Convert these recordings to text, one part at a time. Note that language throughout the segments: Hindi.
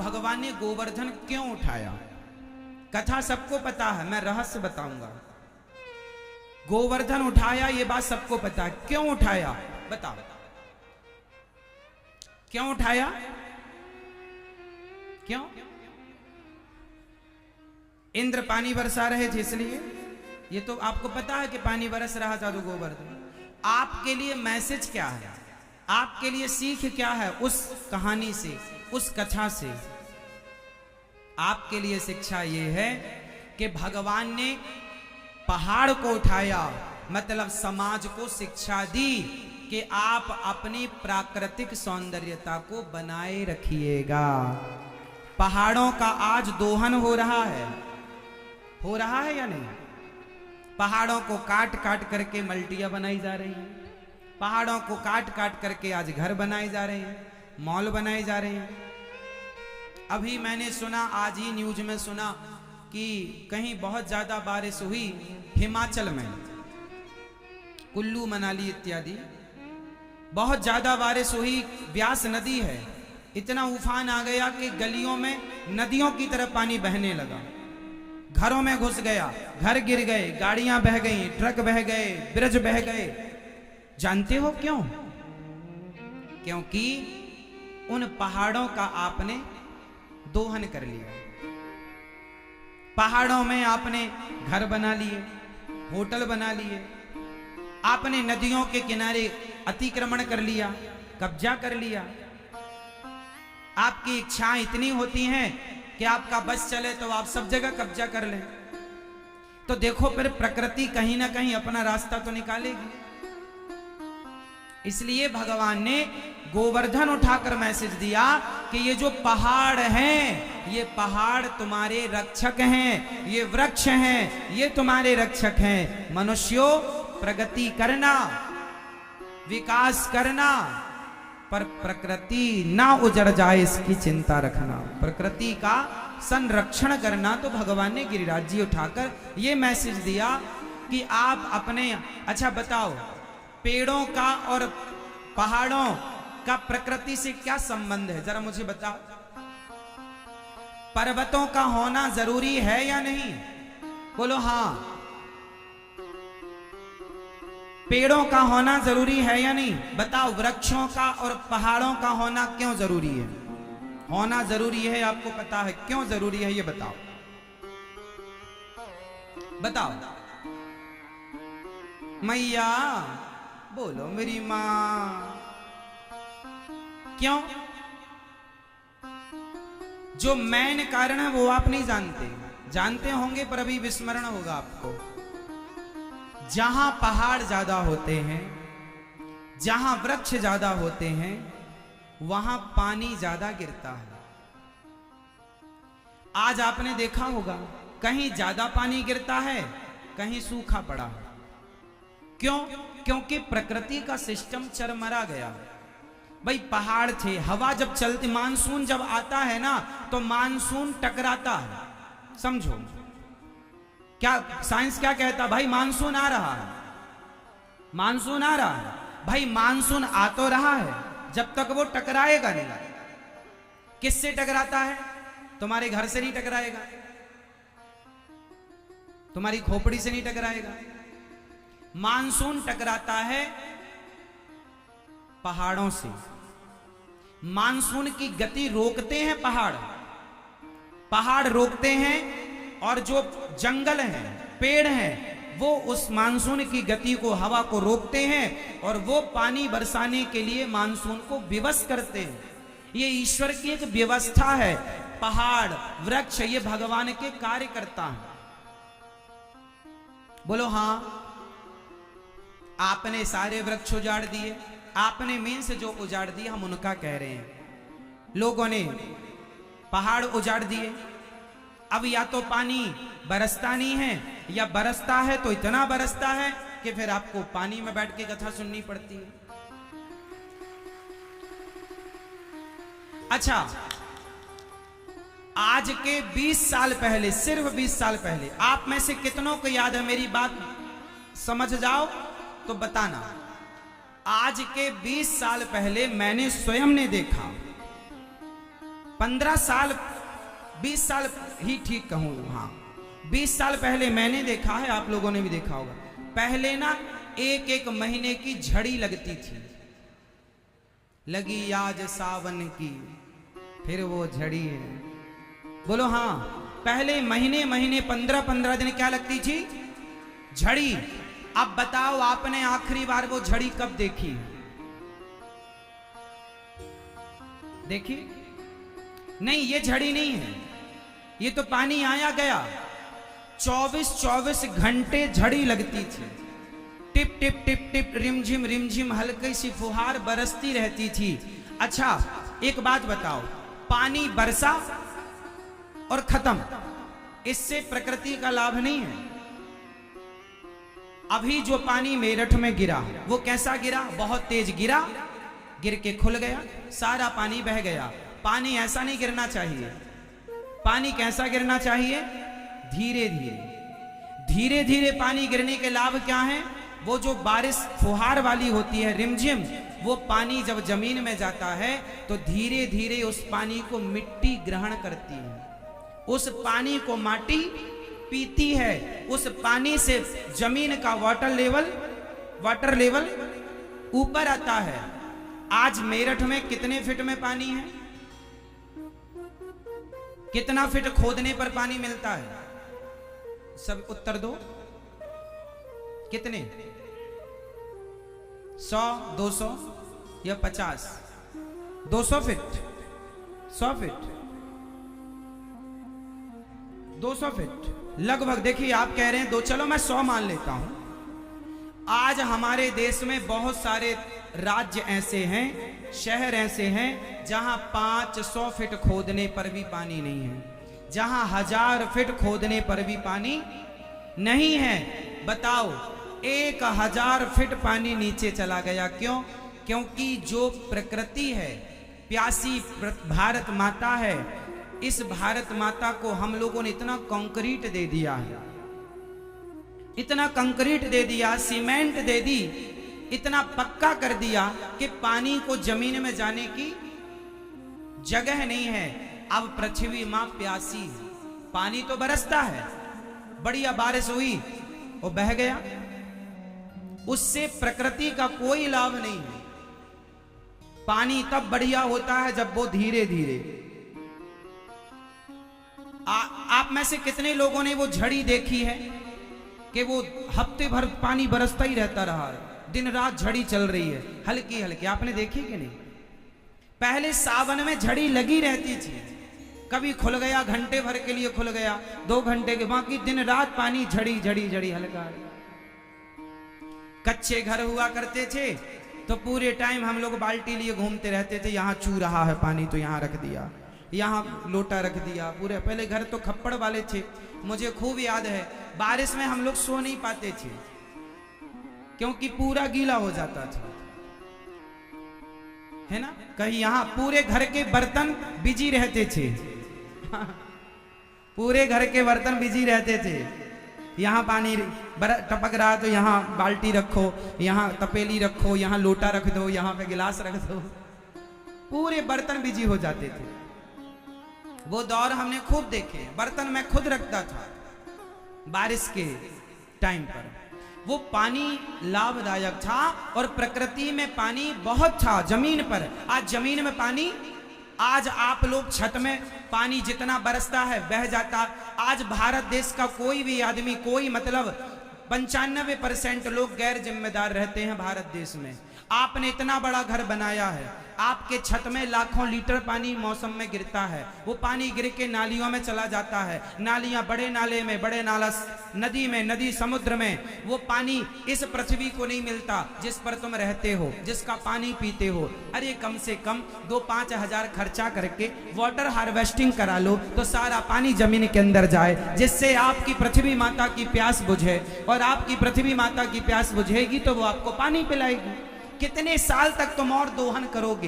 भगवान ने गोवर्धन क्यों उठाया? कथा सबको पता है, मैं रहस्य बताऊंगा। गोवर्धन उठाया ये बात सबको पता है, क्यों उठाया बताओ? क्यों उठाया? क्यों? इंद्र पानी बरसा रहे थे इसलिए? ये तो आपको पता है कि पानी बरस रहा था तो गोवर्धन। आपके लिए मैसेज क्या है, आपके लिए सीख क्या है उस कहानी से, उस कथा से? आपके लिए शिक्षा ये है कि भगवान ने पहाड़ को उठाया, मतलब समाज को शिक्षा दी कि आप अपनी प्राकृतिक सौंदर्यता को बनाए रखिएगा। पहाड़ों का आज दोहन हो रहा है या नहीं? पहाड़ों को काट काट करके मल्टियां बनाई जा रही हैं, पहाड़ों को काट काट करके आज घर बनाए जा रहे हैं, मॉल बनाए जा रहे हैं। अभी मैंने सुना, आज ही न्यूज में सुना कि कहीं बहुत ज्यादा बारिश हुई हिमाचल में, कुल्लू मनाली इत्यादि, बहुत ज्यादा बारिश हुई। व्यास नदी है, इतना उफान आ गया कि गलियों में नदियों की तरह पानी बहने लगा, घरों में घुस गया, घर गिर गए, गाड़ियां बह गई, ट्रक बह गए, ब्रिज बह गए। जानते हो क्यों? क्योंकि उन पहाड़ों का आपने दोहन कर लिया। पहाड़ों में आपने घर बना लिए, होटल बना लिए, आपने नदियों के किनारे अतिक्रमण कर लिया, कब्जा कर लिया। आपकी इच्छाएं इतनी होती हैं कि आपका बस चले तो आप सब जगह कब्जा कर लें। तो देखो फिर प्रकृति कहीं ना कहीं अपना रास्ता तो निकालेगी। इसलिए भगवान ने गोवर्धन उठाकर मैसेज दिया कि ये जो पहाड़ हैं, ये पहाड़ तुम्हारे रक्षक हैं, ये वृक्ष हैं, ये तुम्हारे रक्षक हैं। मनुष्यों, प्रगति करना, विकास करना, पर प्रकृति ना उजड़ जाए इसकी चिंता रखना, प्रकृति का संरक्षण करना। तो भगवान ने गिरिराज जी उठाकर ये मैसेज दिया कि आप अपने, अच्छा बताओ, पेड़ों का और पहाड़ों का प्रकृति से क्या संबंध है, जरा मुझे बताओ। पर्वतों का होना जरूरी है या नहीं? बोलो हाँ। पेड़ों का होना जरूरी है या नहीं? बताओ। वृक्षों का और पहाड़ों का होना क्यों जरूरी है? होना जरूरी है, आपको पता है क्यों जरूरी है, ये बताओ। बताओ मैया, बोलो मेरी मां। क्यों? जो मेन कारण है वो आप नहीं जानते, जानते होंगे पर अभी विस्मरण होगा आपको। जहां पहाड़ ज्यादा होते हैं, जहां वृक्ष ज्यादा होते हैं, वहां पानी ज्यादा गिरता है। आज आपने देखा होगा कहीं ज्यादा पानी गिरता है, कहीं सूखा पड़ा है। क्यों? क्योंकि प्रकृति का सिस्टम चरमरा गया। भाई पहाड़ थे, हवा जब चलती, मानसून जब आता है ना तो मानसून टकराता है। समझो क्या साइंस क्या कहता? भाई मानसून आ रहा है, मानसून आ रहा है। भाई मानसून आ तो रहा है, जब तक वो टकराएगा नहीं। किससे टकराता है? तुम्हारे घर से नहीं टकराएगा, तुम्हारी खोपड़ी से नहीं टकराएगा। मानसून टकराता है पहाड़ों से। मानसून की गति रोकते हैं पहाड़, पहाड़ रोकते हैं, और जो जंगल हैं, पेड़ हैं, वो उस मानसून की गति को, हवा को रोकते हैं, और वो पानी बरसाने के लिए मानसून को विवश करते हैं। ये ईश्वर की एक व्यवस्था है। पहाड़, वृक्ष, ये भगवान के कार्य करता है। बोलो हाँ। आपने सारे वृक्ष उजाड़ दिए, आपने मीन से जो उजाड़ दिए हम उनका कह रहे हैं। लोगों ने पहाड़ उजाड़ दिए। अब या तो पानी बरसता नहीं है, या बरसता है तो इतना बरसता है कि फिर आपको पानी में बैठ के कथा सुननी पड़ती है। अच्छा, आज के 20 साल पहले, सिर्फ 20 साल पहले, आप में से कितनों को याद है? मेरी बात समझ जाओ तो बताना। आज के 20 साल पहले मैंने स्वयं ने देखा 15 साल 20 साल ही ठीक कहूँ, हाँ 20 साल पहले मैंने देखा है, आप लोगों ने भी देखा होगा। पहले ना एक एक महीने की झड़ी लगती थी, लगी आज सावन की फिर वो झड़ी है। बोलो हाँ, पहले महीने महीने 15-15 दिन क्या लगती थी? झड़ी। अब बताओ आपने आखिरी बार वो झड़ी कब देखी? देखी नहीं, ये झड़ी नहीं है, ये तो पानी आया गया। 24-24 घंटे झड़ी लगती थी, टिप टिप टिप टिप रिमझिम हल्की सी फुहार बरसती रहती थी। अच्छा एक बात बताओ, पानी बरसा और खत्म, इससे प्रकृति का लाभ नहीं है। अभी जो पानी मेरठ में गिरा वो कैसा गिरा? बहुत तेज गिरा, गिर के खुल गया, सारा पानी बह गया। पानी ऐसा नहीं गिरना चाहिए। पानी कैसा गिरना चाहिए? धीरे धीरे धीरे धीरे पानी गिरने के लाभ क्या है? वो जो बारिश फुहार वाली होती है रिमझिम, वो पानी जब जमीन में जाता है तो धीरे धीरे उस पानी को मिट्टी ग्रहण करती है, उस पानी को माटी पीती है, उस पानी से जमीन का वाटर लेवल ऊपर आता है। आज मेरठ में कितने फीट में पानी है? कितना फीट खोदने पर पानी मिलता है? सब उत्तर दो। कितने? 100, 200 या 50? 200 फीट, 100 फीट, 200 फीट लगभग। देखिए आप कह रहे हैं 2, चलो मैं 100 मान लेता हूं। आज हमारे देश में बहुत सारे राज्य ऐसे हैं, शहर ऐसे हैं जहां 500 फीट खोदने पर भी पानी नहीं है, जहां 1000 फीट खोदने पर भी पानी नहीं है। बताओ 1000 फीट पानी नीचे चला गया, क्यों? क्योंकि जो प्रकृति है, प्यासी भारत माता है, इस भारत माता को हम लोगों ने इतना कंक्रीट दे दिया है, इतना कंक्रीट दे दिया, सीमेंट दे दी, इतना पक्का कर दिया कि पानी को जमीन में जाने की जगह नहीं है। अब पृथ्वी मां प्यासी है, पानी तो बरसता है, बढ़िया बारिश हुई वो बह गया, उससे प्रकृति का कोई लाभ नहीं है। पानी तब बढ़िया होता है जब वो धीरे धीरे। आप में से कितने लोगों ने वो झड़ी देखी है कि वो हफ्ते भर पानी बरसता ही रहता रहा है, दिन रात झड़ी चल रही है हल्की हल्की? आपने देखी कि नहीं? पहले सावन में झड़ी लगी रहती थी, कभी खुल गया, घंटे भर के लिए खुल गया, 2 घंटे के, बाकी दिन रात पानी झड़ी झड़ी झड़ी हल्का। कच्चे घर हुआ करते थे तो पूरे टाइम हम लोग बाल्टी लिए घूमते रहते थे, यहाँ चू रहा है पानी तो यहाँ रख दिया, यहाँ लोटा रख दिया पूरे। पहले घर तो खप्पड़ वाले थे, मुझे खूब याद है बारिश में हम लोग सो नहीं पाते थे क्योंकि पूरा गीला हो जाता था, है ना? कहीं यहाँ पूरे घर के बर्तन बिजी रहते थे पूरे घर के बर्तन बिजी रहते थे। यहाँ पानी टपक रहा तो यहाँ बाल्टी रखो, यहाँ तपेली रखो, यहाँ लोटा रख दो, यहाँ पे गिलास रख दो, पूरे बर्तन बिजी हो जाते थे। वो दौर हमने खूब देखे, बर्तन मैं खुद रखता था बारिश के टाइम पर। वो पानी लाभदायक था और प्रकृति में पानी बहुत था जमीन पर। आज जमीन में पानी, आज आप लोग छत में पानी जितना बरसता है बह जाता। आज भारत देश का कोई भी आदमी, कोई मतलब 95% लोग गैर जिम्मेदार रहते हैं भारत देश में। आपने इतना बड़ा घर बनाया है, आपके छत में लाखों लीटर पानी मौसम में गिरता है, वो पानी गिर के नालियों में चला जाता है, नालियां बड़े नाले में, बड़े नाला नदी में, नदी समुद्र में। वो पानी इस पृथ्वी को नहीं मिलता जिस पर तुम रहते हो, जिसका पानी पीते हो। अरे कम से कम 2-5 हजार खर्चा करके वाटर हार्वेस्टिंग करा लो तो सारा पानी जमीन के अंदर जाए, जिससे आपकी पृथ्वी माता की प्यास बुझे, और आपकी पृथ्वी माता की प्यास बुझेगी तो वो आपको पानी पिलाएगी। कितने साल तक तुम और दोहन करोगे?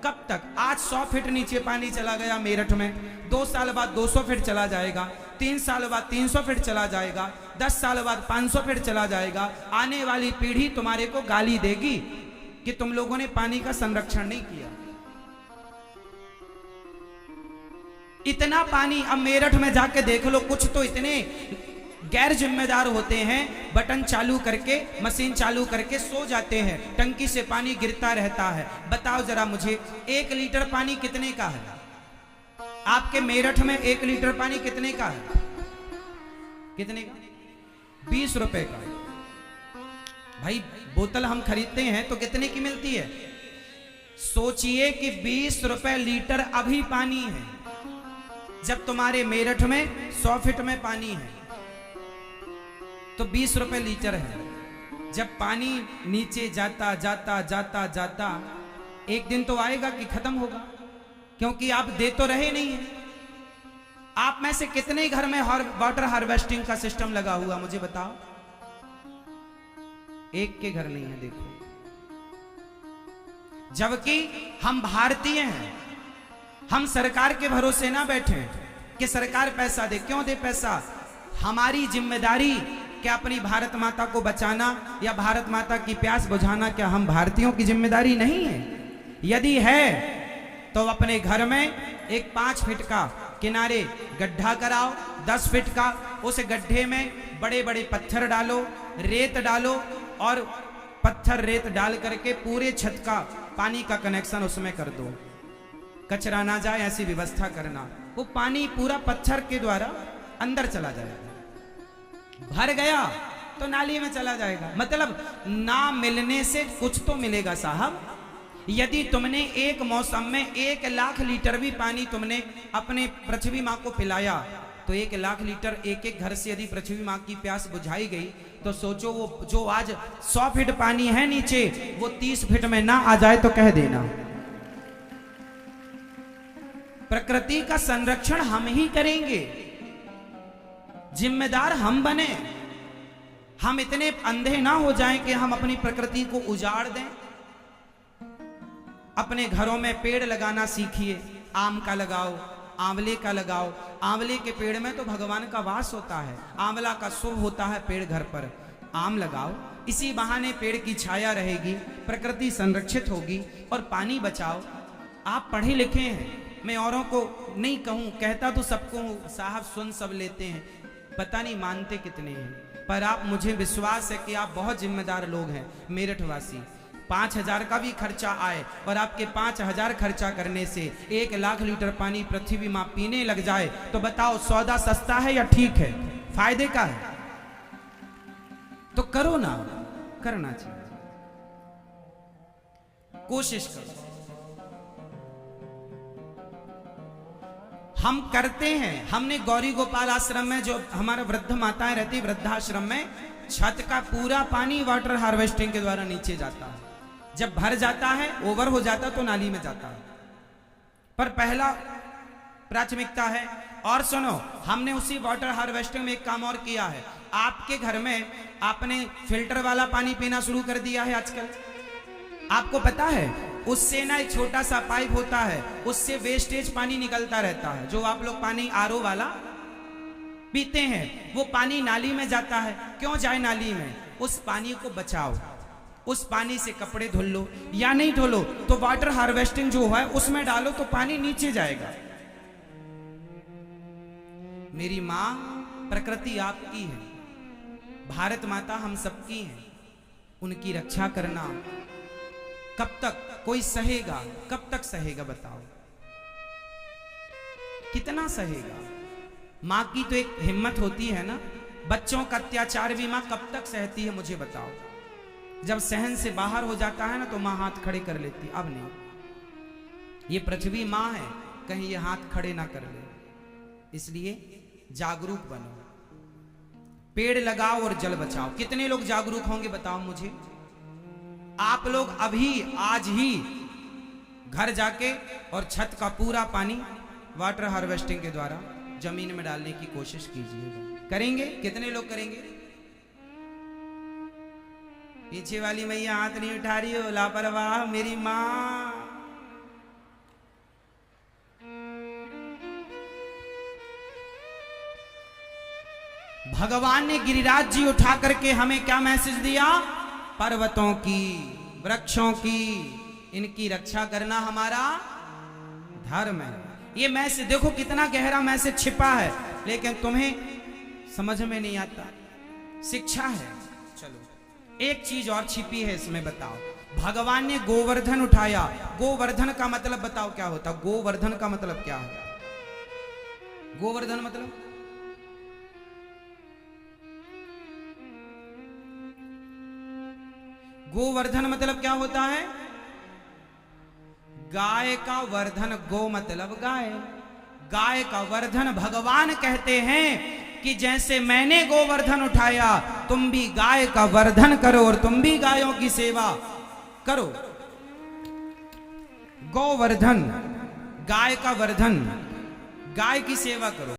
कब तक? आज 100 फीट नीचे पानी चला गया मेरठ में, 2 साल बाद 200 फीट चला जाएगा, 3 साल बाद 300 फीट चला जाएगा, 10 साल बाद 500 फीट चला जाएगा। आने वाली पीढ़ी तुम्हारे को गाली देगी कि तुम लोगों ने पानी का संरक्षण नहीं किया। इतना पानी। अब मेरठ में जाके देख लो, कुछ तो इतने गैर जिम्मेदार होते हैं, बटन चालू करके, मशीन चालू करके सो जाते हैं, टंकी से पानी गिरता रहता है। बताओ जरा मुझे, 1 लीटर पानी कितने का है? आपके मेरठ में 1 लीटर पानी कितने का है? कितने का? 20 रुपए का। भाई बोतल हम खरीदते हैं तो कितने की मिलती है? सोचिए कि 20 रुपए लीटर अभी पानी है, जब तुम्हारे मेरठ में 100 फीट में पानी है तो 20 रुपए लीटर है। जब पानी नीचे जाता जाता जाता जाता एक दिन तो आएगा कि खत्म होगा, क्योंकि आप दे तो रहे नहीं है। आप में से कितने घर में वाटर हार्वेस्टिंग का सिस्टम लगा हुआ, मुझे बताओ? एक के घर नहीं है। देखो, जबकि हम भारतीय हैं, हम सरकार के भरोसे ना बैठे कि सरकार पैसा दे। क्यों दे पैसा? हमारी जिम्मेदारी क्या अपनी भारत माता को बचाना या भारत माता की प्यास बुझाना, क्या हम भारतीयों की जिम्मेदारी नहीं है? यदि है तो अपने घर में एक 5 फीट का किनारे गड्ढा कराओ, 10 फीट का। उस गड्ढे में बड़े बड़े पत्थर डालो, रेत डालो, और पत्थर रेत डाल करके पूरे छत का पानी का कनेक्शन उसमें कर दो। कचरा ना जाए ऐसी व्यवस्था करना। वो पानी पूरा पत्थर के द्वारा अंदर चला जाएगा। भर गया तो नाली में चला जाएगा। मतलब ना मिलने से कुछ तो मिलेगा साहब। यदि तुमने एक मौसम में 1 लाख लीटर भी पानी तुमने अपने पृथ्वी माँ को पिलाया, तो 1 लाख लीटर एक एक घर से यदि पृथ्वी माँ की प्यास बुझाई गई, तो सोचो वो जो आज 100 फीट पानी है नीचे, वो 30 फीट में ना आ जाए तो कह देना। प्रकृति का संरक्षण हम ही करेंगे, जिम्मेदार हम बने। हम इतने अंधे ना हो जाएं कि हम अपनी प्रकृति को उजाड़ दें। अपने घरों में पेड़ लगाना सीखिए। आम का लगाओ, आंवले का लगाओ। आंवले के पेड़ में तो भगवान का वास होता है, आंवला का शुभ होता है पेड़ घर पर। आम लगाओ, इसी बहाने पेड़ की छाया रहेगी, प्रकृति संरक्षित होगी। और पानी बचाओ। आप पढ़े लिखे हैं, मैं औरों को नहीं कहूं, कहता तो सबको हूं, साहब सुन सब लेते हैं, पता नहीं मानते कितने हैं। पर आप, मुझे विश्वास है कि आप बहुत जिम्मेदार लोग हैं मेरठ वासी। 5000 का भी खर्चा आए और आपके 5000 खर्चा करने से 1 लाख लीटर पानी पृथ्वी मां पीने लग जाए, तो बताओ सौदा सस्ता है या ठीक है, फायदे का है? तो करो ना, करना चाहिए, कोशिश करो। हम करते हैं। हमने गौरी गोपाल आश्रम में, जो हमारा वृद्ध माताएं रहती, वृद्धाश्रम में, छत का पूरा पानी वाटर हार्वेस्टिंग के द्वारा नीचे जाता है। जब भर जाता है, ओवर हो जाता तो नाली में जाता है। पर पहला प्राथमिकता है। और सुनो, हमने उसी वाटर हार्वेस्टिंग में एक काम और किया है। आपके घर में आपने फिल्टर वाला पानी पीना शुरू कर दिया है आजकल। आपको पता है, उससे ना एक छोटा सा पाइप होता है, उससे वेस्टेज पानी निकलता रहता है। जो आप लोग पानी आरओ वाला पीते हैं, वो पानी नाली में जाता है। क्यों जाए नाली में? उस पानी को बचाओ। उस पानी से कपड़े धुल लो, या नहीं धुलो तो वाटर हार्वेस्टिंग जो है उसमें डालो, तो पानी नीचे जाएगा। मेरी मां, प्रकृति आपकी है, भारत माता हम सबकी है। उनकी रक्षा करना कब तक कोई सहेगा? कब तक सहेगा बताओ? कितना सहेगा? मां की तो एक हिम्मत होती है ना। बच्चों का अत्याचार भी मां कब तक सहती है, मुझे बताओ? जब सहन से बाहर हो जाता है ना, तो मां हाथ खड़े कर लेती। अब नहीं, ये पृथ्वी मां है, कहीं ये हाथ खड़े ना कर ले। इसलिए जागरूक बनो, पेड़ लगाओ और जल बचाओ। कितने लोग जागरूक होंगे बताओ मुझे? आप लोग अभी आज ही घर जाके और छत का पूरा पानी वाटर हार्वेस्टिंग के द्वारा जमीन में डालने की कोशिश कीजिएगा। करेंगे? कितने लोग करेंगे? पीछे वाली मैया हाथ नहीं उठा रही हो, लापरवाह मेरी मां। भगवान ने गिरिराज जी उठा करके हमें क्या मैसेज दिया? पर्वतों की, वृक्षों की, इनकी रक्षा करना हमारा धर्म है। ये मैसेज देखो कितना गहरा मैसेज छिपा है, लेकिन तुम्हें समझ में नहीं आता। शिक्षा है। चलो एक चीज और छिपी है इसमें, बताओ। भगवान ने गोवर्धन उठाया, गोवर्धन का मतलब बताओ क्या होता? गोवर्धन का मतलब क्या है? गोवर्धन मतलब गोवर्धन मतलब क्या होता है? गाय का वर्धन। गो मतलब गाय, गाय का वर्धन। भगवान कहते हैं कि जैसे मैंने गोवर्धन उठाया, तुम भी गाय का वर्धन करो और तुम भी गायों की सेवा करो। गोवर्धन, गाय का वर्धन, गाय की सेवा करो।